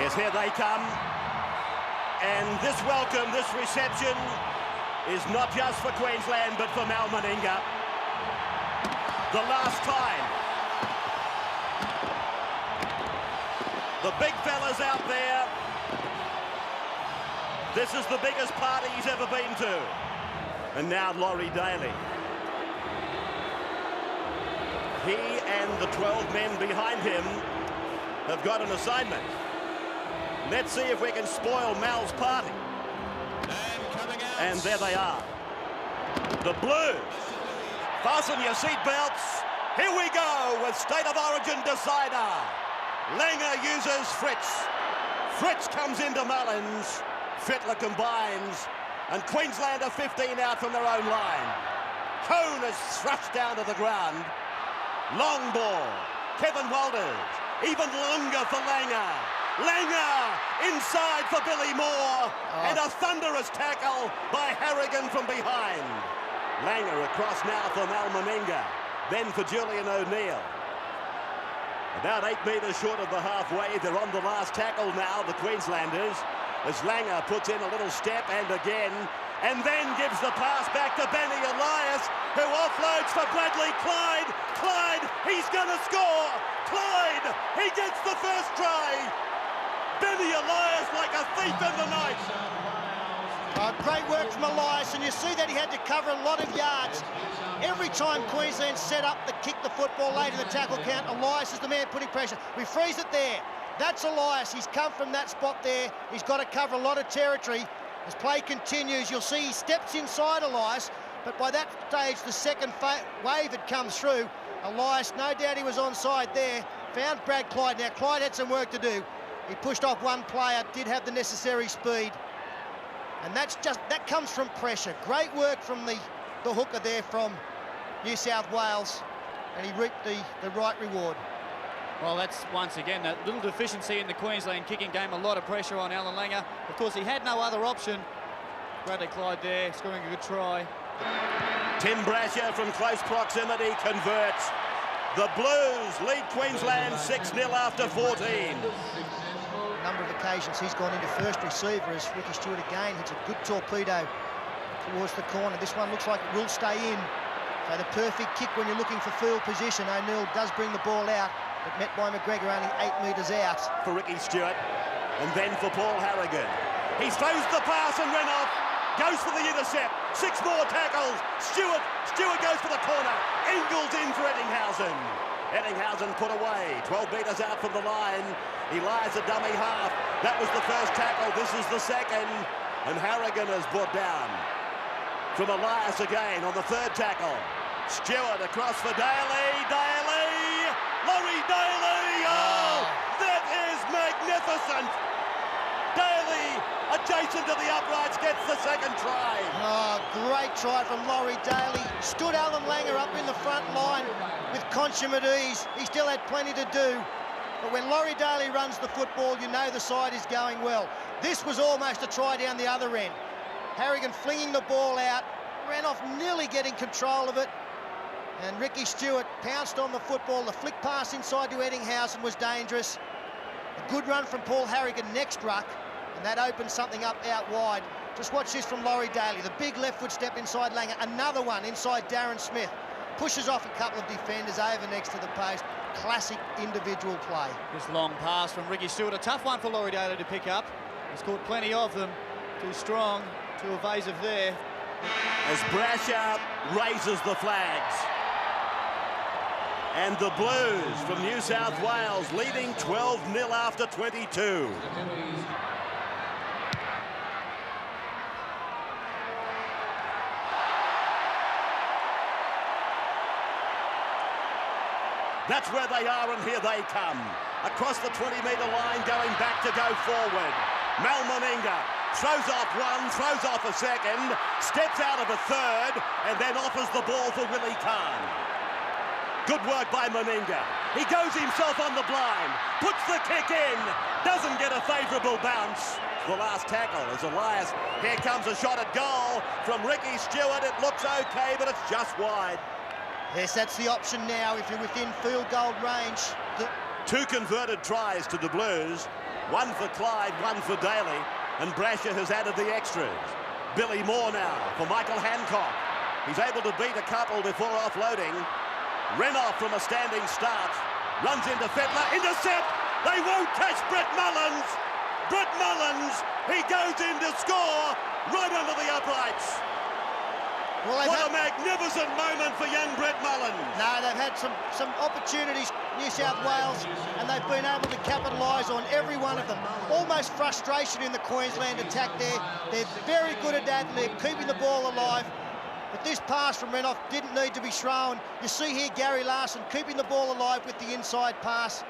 Yes, here they come. And this welcome, this reception is not just for Queensland, but for Mal Meninga. The last time. The big fellas out there. This is the biggest party he's ever been to. And now Laurie Daly. He and the 12 men behind him have got an assignment. Let's see if we can spoil Mal's party. And there they are. The Blues. Fasten your seatbelts. Here we go with State of Origin decider. Langer uses Fritz. Fritz comes into Mullins. Fittler combines. And Queensland are 15 out from their own line. Cone is thrust down to the ground. Long ball. Kevin Walters. Even longer for Langer. Langer inside for Billy Moore. And a thunderous tackle by Harrigan from behind. Langer across now for Mal Meninga. Then for Julian O'Neill. About 8 metres short of the halfway. They're on the last tackle now, the Queenslanders. As Langer puts in a little step and again. And then gives the pass back to Benny Elias, who offloads for Bradley Clyde. Clyde, he's going to score. Clyde, he gets the first try. Benny Elias like a thief in the night. Great work from Elias, and you see that he had to cover a lot of yards. Every time Queensland set up to kick the football late in the tackle count, Elias is the man putting pressure. We freeze it there. That's Elias. He's come from that spot there. He's got to cover a lot of territory. As play continues, you'll see he steps inside Elias, but by that stage, the second wave had come through. Elias, no doubt he was onside there, found Brad Clyde. Now, Clyde had some work to do. He pushed off one player, did have the necessary speed. And that comes from pressure. Great work from the hooker there from New South Wales, and he reaped the right reward. Well, that's once again that little deficiency in the Queensland kicking game. A lot of pressure on Alan Langer. Of course, he had no other option. Bradley Clyde there, scoring a good try. Tim Brasher from close proximity converts. The Blues lead Queensland 6-0 after 14. A number of occasions he's gone into first receiver as Ricky Stewart again hits a good torpedo towards the corner. This one looks like it will stay in. So the perfect kick when you're looking for field position. O'Neill does bring the ball out, but met by McGregor only 8 metres out. For Ricky Stewart, and then for Paul Harrigan. He throws the pass and ran off, goes for the intercept, 6 more tackles. Stewart goes for the corner, Engels in for Eddinghausen. Eddinghausen put away, 12 metres out from the line. He lies a dummy half. That was the first tackle, this is the second. And Harrigan is brought down. From Elias again on the third tackle. Stewart across for Daly. Laurie Daly! Oh, that is magnificent! Daly, adjacent to the uprights, gets the second try. Oh, great try from Laurie Daly. Stood Alan Langer up in the front line with consummate ease. He still had plenty to do. But when Laurie Daly runs the football, you know the side is going well. This was almost a try down the other end. Harrigan flinging the ball out, ran off nearly getting control of it. And Ricky Stewart pounced on the football. The flick pass inside to Eddinghausen was dangerous. A good run from Paul Harrigan next ruck, and that opened something up out wide. Just watch this from Laurie Daly. The big left foot step inside Langer. Another one inside Darren Smith. Pushes off a couple of defenders over next to the post. Classic individual play. This long pass from Ricky Stewart. A tough one for Laurie Daly to pick up. He's caught plenty of them. Too strong, too evasive there. As Brasher raises the flags. And the Blues from New South Wales leading 12-0 after 22. That's where they are, and here they come. Across the 20-metre line, going back to go forward. Mal Meninga throws off one, throws off a second, steps out of a third, and then offers the ball for Willie Kahn. Good work by Meninga. He goes himself on the blind, puts the kick in, doesn't get a favourable bounce. The last tackle is Elias. Here comes a shot at goal from Ricky Stewart. It looks okay, but it's just wide. Yes, that's the option now if you're within field goal range. 2 converted tries to the Blues. One for Clyde, one for Daly, and Brasher has added the extras. Billy Moore now for Michael Hancock. He's able to beat a couple before offloading. Renoff from a standing start. Runs into Fettler, intercept! They won't catch Brett Mullins! Brett Mullins, he goes in to score right under the uprights. Well, what a magnificent moment for young Brett Mullins. No, they've had some opportunities, New South Wales, and they've been able to capitalise on every one of them. Almost frustration in the Queensland attack there. They're very good at that, and they're keeping the ball alive. But this pass from Renoff didn't need to be thrown. You see here Gary Larson keeping the ball alive with the inside pass.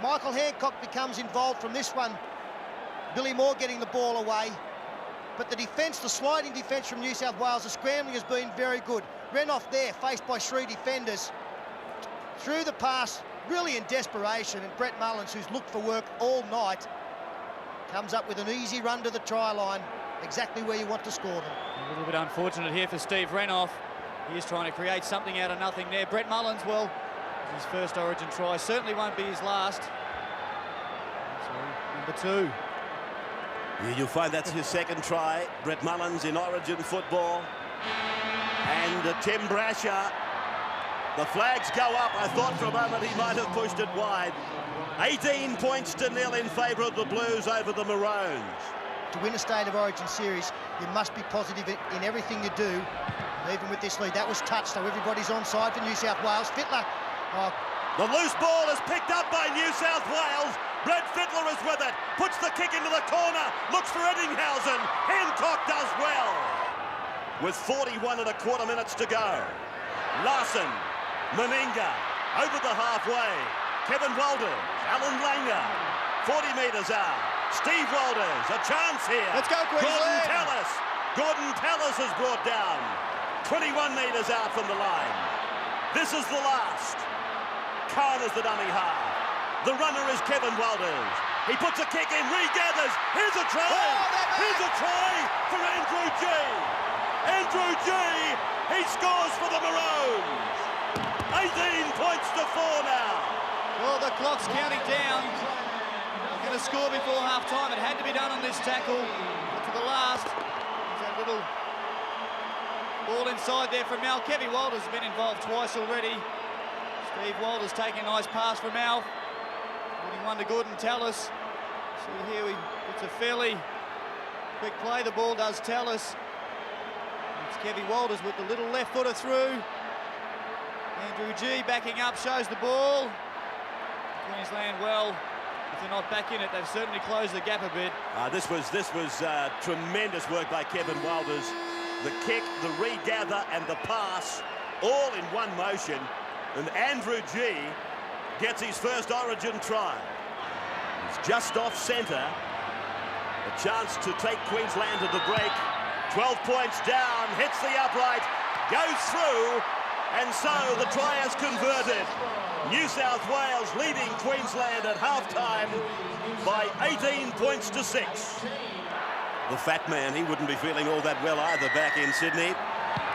Michael Hancock becomes involved from this one. Billy Moore getting the ball away. But the defence, the sliding defence from New South Wales, the scrambling has been very good. Renoff there, faced by 3 defenders. Through the pass, really in desperation, and Brett Mullins, who's looked for work all night, comes up with an easy run to the try line, exactly where you want to score them. A little bit unfortunate here for Steve Renoff. He is trying to create something out of nothing there. Brett Mullins, well, his first Origin try, certainly won't be his last. So, number 2. Yeah, you'll find that's his second try. Brett Mullins in Origin football. And Tim Brasher. The flags go up. I thought for a moment he might have pushed it wide. 18 points to 0 in favour of the Blues over the Maroons. To win a State of Origin series, you must be positive in everything you do. And even with this lead, that was touched, so everybody's onside for New South Wales. Fittler. Oh. The loose ball is picked up by New South Wales. Brett Fittler is with it, puts the kick into the corner, looks for Eddinghausen. Hancock does well. With 41.25 minutes to go. Larson, Meninga, over the halfway. Kevin Walters, Alan Langer, 40 metres out. Steve Walters, a chance here. Let's go, Queensland. Gordon Tallis is brought down. 21 metres out from the line. This is the last. Khan is the dummy half. The runner is Kevin Walters. He puts a kick in, regathers. Here's a try. Here's a try for Andrew G. Andrew G. He scores for the Maroons. 18 points to 4 now. Well, the clock's counting down. They're going to score before half-time. It had to be done on this tackle. But to the last, there's that little ball inside there from Mal. Kevin Walters has been involved twice already. Steve Walters taking a nice pass from Al. Putting one to Gordon Tallis. See here, it's a fairly quick play. The ball does Tallis. It's Kevin Walters with the little left footer through. Andrew G backing up, shows the ball. Queensland, well, if they're not back in it, they've certainly closed the gap a bit. This was tremendous work by Kevin Walters. The kick, the regather, and the pass, all in one motion. And Andrew G gets his first Origin try. It's just off centre. A chance to take Queensland to the break. 12 points down, hits the upright, goes through, and so the try has converted. New South Wales leading Queensland at half-time by 18 points to 6. The fat man, he wouldn't be feeling all that well either back in Sydney.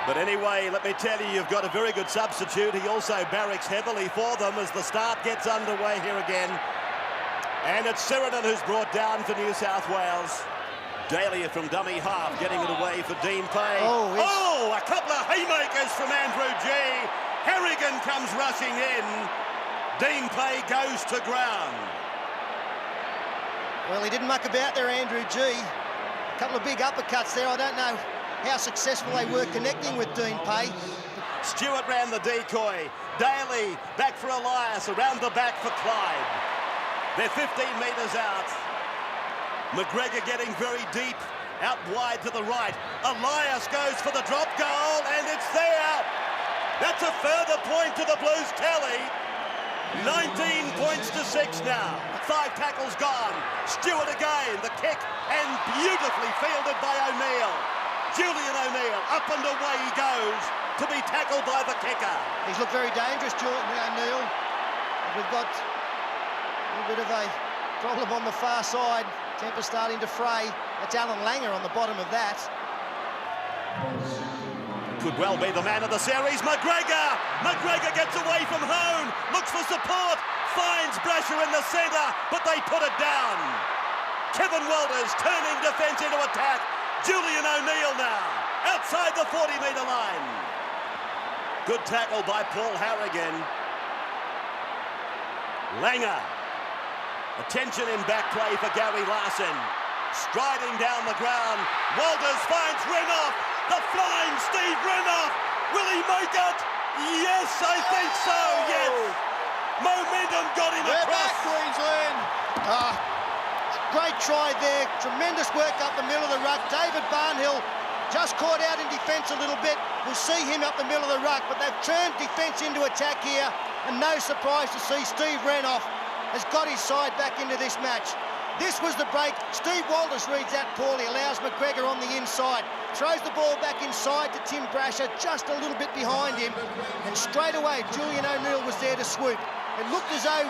But anyway, let me tell you, you've got a very good substitute. He also barracks heavily for them as the start gets underway here again. And it's Sheridan who's brought down for New South Wales. Daly from dummy half, getting it away for Dean Pay. Oh, a couple of haymakers from Andrew G. Harrigan comes rushing in. Dean Pay goes to ground. Well, he didn't muck about there, Andrew G. A couple of big uppercuts there. I don't know how successful they were connecting with Dean Pay. Stewart ran the decoy. Daly back for Elias, around the back for Clyde. They're 15 metres out. McGregor getting very deep, out wide to the right. Elias goes for the drop goal, and it's there. That's a further point to the Blues tally. 19 points to 6 now. 5 tackles gone. Stewart again, the kick, and beautifully fielded by O'Neill. Julian O'Neill, up and away he goes to be tackled by the kicker. He's looked very dangerous, Julian O'Neill. We've got a little bit of a problem on the far side. Temper starting to fray. That's Alan Langer on the bottom of that. Could well be the man of the series. McGregor gets away from home, looks for support, finds Brasher in the centre, but they put it down. Kevin Walters turning defence into attack. Julian O'Neill now, outside the 40-metre line. Good tackle by Paul Harrigan. Langer. Attention in back play for Gary Larson. Striding down the ground. Walters finds Renouf. The flying Steve Renouf. Will he make it? Yes, I think so, yes. Momentum got him We're across. back, Queensland. Great try there. Tremendous work up the middle of the ruck. David Barnhill just caught out in defence a little bit. We'll see him up the middle of the ruck, but they've turned defence into attack here, and no surprise to see Steve Renouf has got his side back into this match. This was the break. Steve Walters reads that poorly, allows McGregor on the inside, throws the ball back inside to Tim Brasher, just a little bit behind him, and straight away Julian O'Neill was there to swoop. It looked as though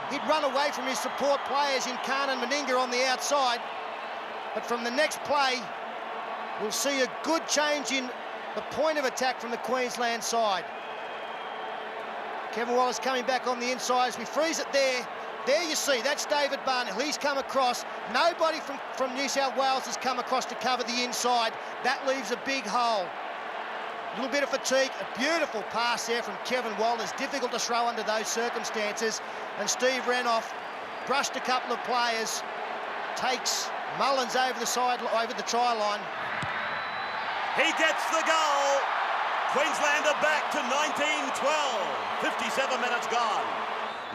he'd run away from his support players in Khan and Meninga on the outside, but from the next play, we'll see a good change in the point of attack from the Queensland side. Kevin Wallace coming back on the inside as we freeze it there. There you see, that's David Barnhill. He's come across. Nobody from New South Wales has come across to cover the inside. That leaves a big hole. A little bit of fatigue. A beautiful pass there from Kevin Walters. Difficult to throw under those circumstances. And Steve Renouf brushed a couple of players. Takes Mullins over the side, over the try line. He gets the goal. Queensland are back to 19-12. 57 minutes gone.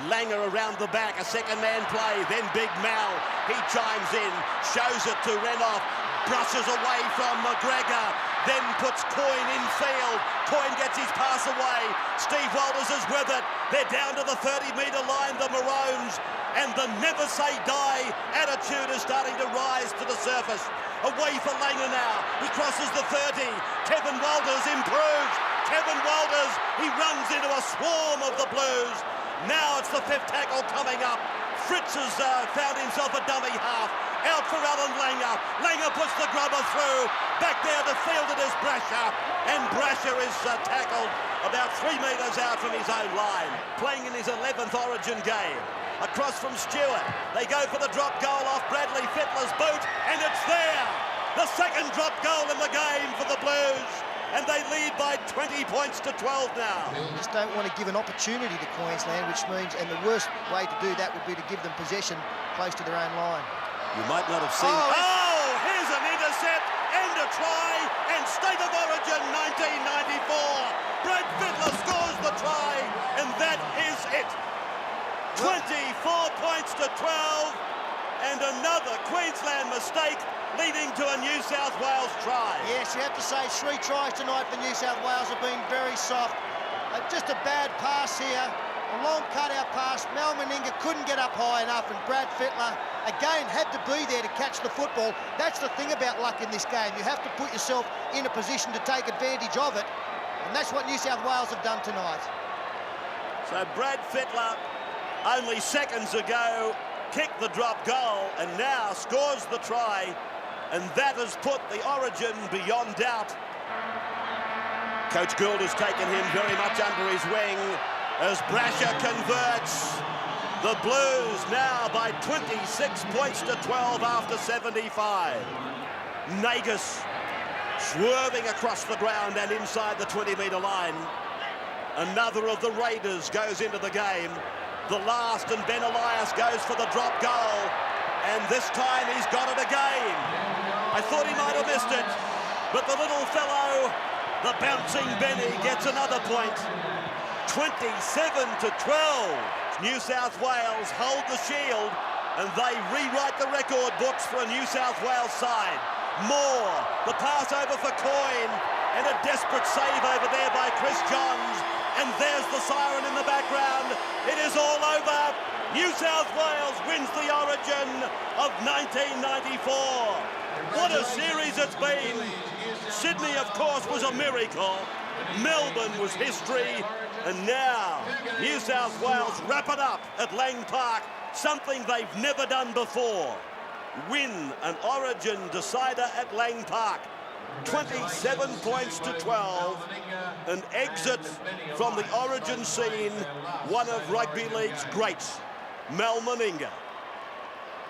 Langer around the back, a second man play, then Big Mal. He chimes in, shows it to Renouf, brushes away from McGregor, then puts Coyne in field. Coyne gets his pass away. Steve Walters is with it. They're down to the 30-metre line, the Maroons, and the never say die attitude is starting to rise to the surface. Away for Langer now. He crosses the 30. Kevin Walters improves. Kevin Walters, he runs into a swarm of the Blues. Now it's the fifth tackle coming up. Fritz has found himself a dummy half. Out for Alan Langer. Langer puts the grubber through. Back there to field it is Brasher. And Brasher is tackled about 3 metres out from his own line. Playing in his 11th Origin game. Across from Stewart. They go for the drop goal off Bradley Fittler's boot. And it's there. The second drop goal in the game for the Blues. And they lead by 20 points to 12 now. Just don't want to give an opportunity to Queensland, which means, and the worst way to do that would be to give them possession close to their own line. You might not have seen... Oh, here's an intercept and a try, and State of Origin 1994. Brad Fittler scores the try, and that is it. 24 points to 12, and another Queensland mistake leading to a New South Wales try. Yes, you have to say 3 tries tonight for New South Wales have been very soft. Just a bad pass here, a long cut-out pass. Mal Meninga couldn't get up high enough, and Brad Fittler, again, had to be there to catch the football. That's the thing about luck in this game. You have to put yourself in a position to take advantage of it, and that's what New South Wales have done tonight. So Brad Fittler, only seconds ago, kicked the drop goal, and now scores the try. And that has put the Origin beyond doubt. Coach Gould has taken him very much under his wing as Brasher converts. The Blues now by 26 points to 12 after 75. Nagus swerving across the ground and inside the 20-metre line. Another of the Raiders goes into the game. The last, and Ben Elias goes for the drop goal. And this time he's got it again. I thought he might have missed it, but the little fellow, the bouncing Benny, gets another point. 27 to 12. New South Wales hold the shield, and they rewrite the record books for a New South Wales side. Moore, the pass over for Coyne, and a desperate save over there by Chris Johns. And there's the siren in the background. It is all over. New South Wales wins the Origin of 1994. What a series it's been. Sydney, of course, was a miracle. Melbourne was history. And now, New South Wales wrap it up at Lang Park, something they've never done before. Win an Origin decider at Lang Park. 27 points to 12, and exit from the Origin scene one of rugby league's greats, Mal Meninga.